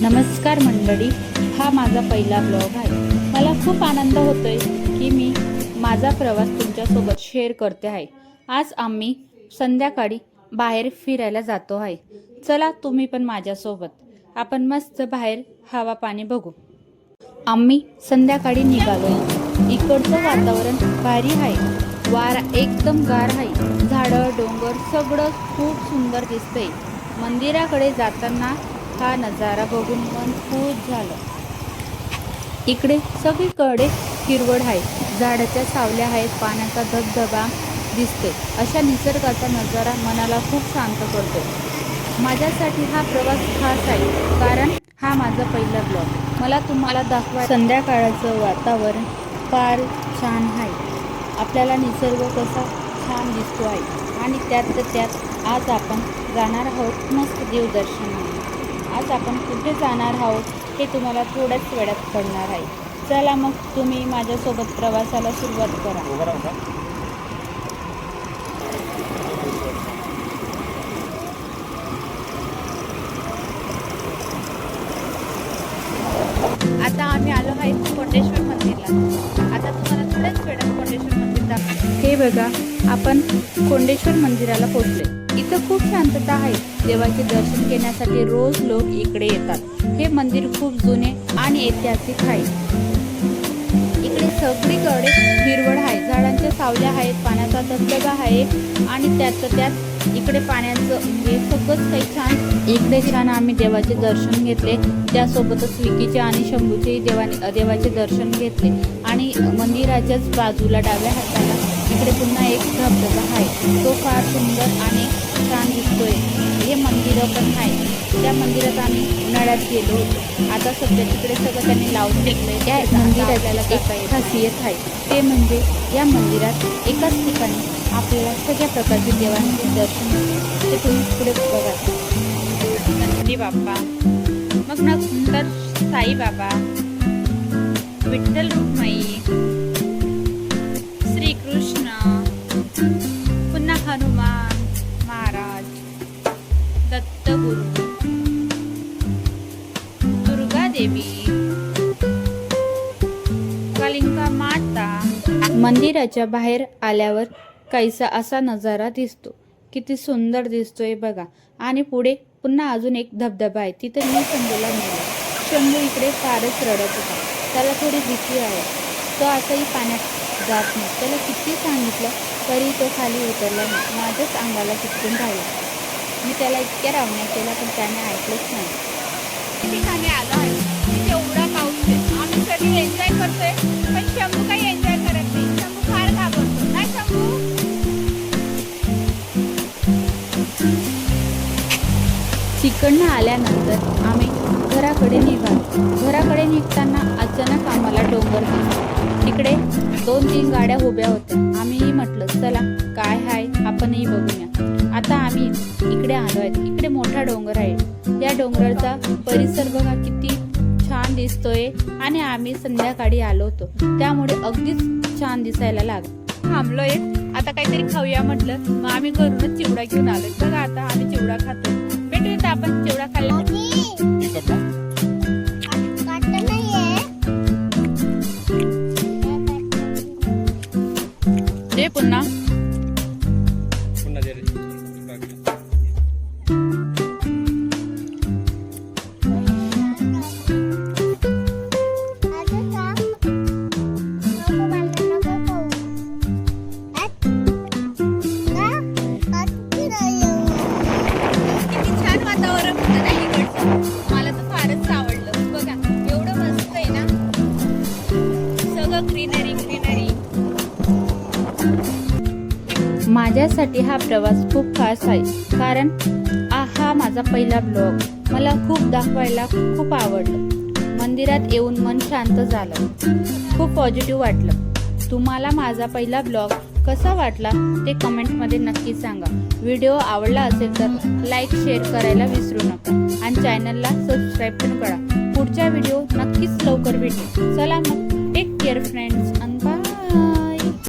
नमस्कार मंडळी, हा माझा पहिला ब्लॉग आहे। मला खूप आनंद होतोय की मी माझा प्रवास तुमच्यासोबत शेअर करते आहे। आज आम्ही संध्याकाळी बाहेर फिरायला जातो आहे। चला तुम्ही पण माझ्यासोबत, आपण मस्त बाहेर हवा पाणी बघू। आम्ही संध्याकाळी निघालोय। इकडचं वातावरण भारी आहे, वारा एकदम गार आहे, झाडं डोंगर सगळं खूप सुंदर दिसतंय। मंदिराकडे जाताना हा नजारा बघून मन खुश झालं। इकडे सगळीकडे हिरवळ आहे, झाडाच्या सावल्या आहेत, पाण्याचा धबधबा दिसते। अशा निसर्गाचा नजारा मनाला खूप शांत करतो। माझ्यासाठी हा प्रवास खास आहे, कारण हा माझा पहिला ब्लॉग। मला तुम्हाला दाखवा, संध्याकाळचं वातावरण फार छान आहे। आपल्याला निसर्ग कसा छान दिसतो आहे, आणि त्यात आज आपण जाणार आहोत मस्त देवदर्शनाला। आज आपण कुठे जाणार आहोत हे तुम्हाला थोड्याच वेळात कळणार आहे। चला मग तुम्ही माझ्यासोबत प्रवासाला सुरुवात करा। आता आम्ही आलो आहे कोंडेश्वर मंदिरला। आता तुम्हाला थोड्याच वेळात कोंडेश्वर मंदिर दाखवते। हे बघा, आपण कोंडेश्वर मंदिराला पोहोचले। इथं खूप शांतता आहे। देवाचे दर्शन घेण्यासाठी रोज लोक इकडे येतात। हे मंदिर खूप जुने आणि ऐतिहासिक आहे। इकडे सगळीकडे हिरवळ आहे, झाडांच्या सावल्या आहेत, पाण्याचा धबधबा आहे, आणि त्यात इकडे पाण्याचं म्हणजे सगळंच काही छान। इकडे छान आम्ही देवाचे दर्शन घेतले, त्यासोबतच विकीचे आणि शंभूचे देवाचे दर्शन घेतले। आणि मंदिराच्याच बाजूला डाव्या हाताला इकडे पुन्हा एक धबधबा आहे, तो फार सुंदर आणि छान दिसतोय। हे मंदिरं पण आहे, त्या मंदिरात आम्ही उन्हाळ्यात गेलो होतो। आता सध्या तिकडे सगळं त्यांनी लावून घेतलंय। त्या मंदिराला एक खासियत आहे, ते म्हणजे या मंदिरात एकाच ठिकाणी आपल्याला सगळ्या प्रकारचे देवांचे दर्शन होते। ते तुम्ही पुढे बघा, गणपती बाप्पा, मग नंतर साई बाबा, विठ्ठल रुक्माई, श्रीकृष्ण, पुन्हा हनुमान महाराज, दत्तगुरु, दुर्गा देवी, कालिका माता। मंदिराच्या बाहेर आल्यावर काहीसा असा नजारा दिसतो, किती सुंदर दिसतोय बघा। आणि पुढे पुन्हा अजून एक धबधबा आहे, तिथे मी शंभूला नेला। शंभू इकडे फारच रडत होता, त्याला थोडी भीती आहे। तो असंही पाण्यात जात नाही, त्याला किती सांगितलं तरी तो खाली उतरला नाही, माझ्याच अंगाला चिटकून राहिला। मी त्याला इतक्या रावण्या केल्या, पण त्याने ऐकलंच नाही। ठिकाणी आलो आहे, तिथे एवढा पाऊस आहे, आम्ही सगळे एन्जॉय करतोय, पण शंभू काही एन्जॉय करत नाही। शंभू फार घाबरतो ना शंभू। तिकडनं आल्यानंतर आम्ही घराकडे निघालो। घराकडे निघताना अचानक आम्हाला डोंगर दिसले। तिकडे 2-3 गाड्या उभ्या होत्या। आम्हीही म्हटलं चला काय आहे आपणही बघूया। आता आम्ही इकडे आलो आहेत, इकडे मोठा डोंगर आहे। या डोंगराचा परिसर बघा किती छान दिसतोय, आणि आम्ही संध्याकाळी आलो होतो, त्यामुळे अगदीच छान दिसायला लागलं। थांबलोय, आता काहीतरी खाऊया म्हटलं, मग आम्ही घरूनच चिवडा घेऊन आलोय। बघा आता आम्ही चिवडा खातोय। भेटूया आपण चिवडा खाल्ला। दे पुन्हा दे रे। मला तर फारच आवडलं बघा, एवढं मस्त आहे ना, सगळं ग्रीनरी ग्रीनरी। माझ्यासाठी हा प्रवास खूप खास आहे, कारण हा माझा पहिला ब्लॉग। मला खूप दाखवायला खूप आवडलं। मंदिरात येऊन मन शांत झालं, खूप पॉझिटिव्ह वाटलं। तुम्हाला माझा पहिला ब्लॉग कसा वाटला ते कमेंटमध्ये नक्की सांगा। व्हिडिओ आवडला असेल तर लाईक शेअर करायला विसरू नका, आणि चॅनलला सबस्क्राईब पण करा। पुढच्या व्हिडिओ नक्कीच लवकर भेटेल। चला मग, टेक केअर फ्रेंड्स, आणि बाय।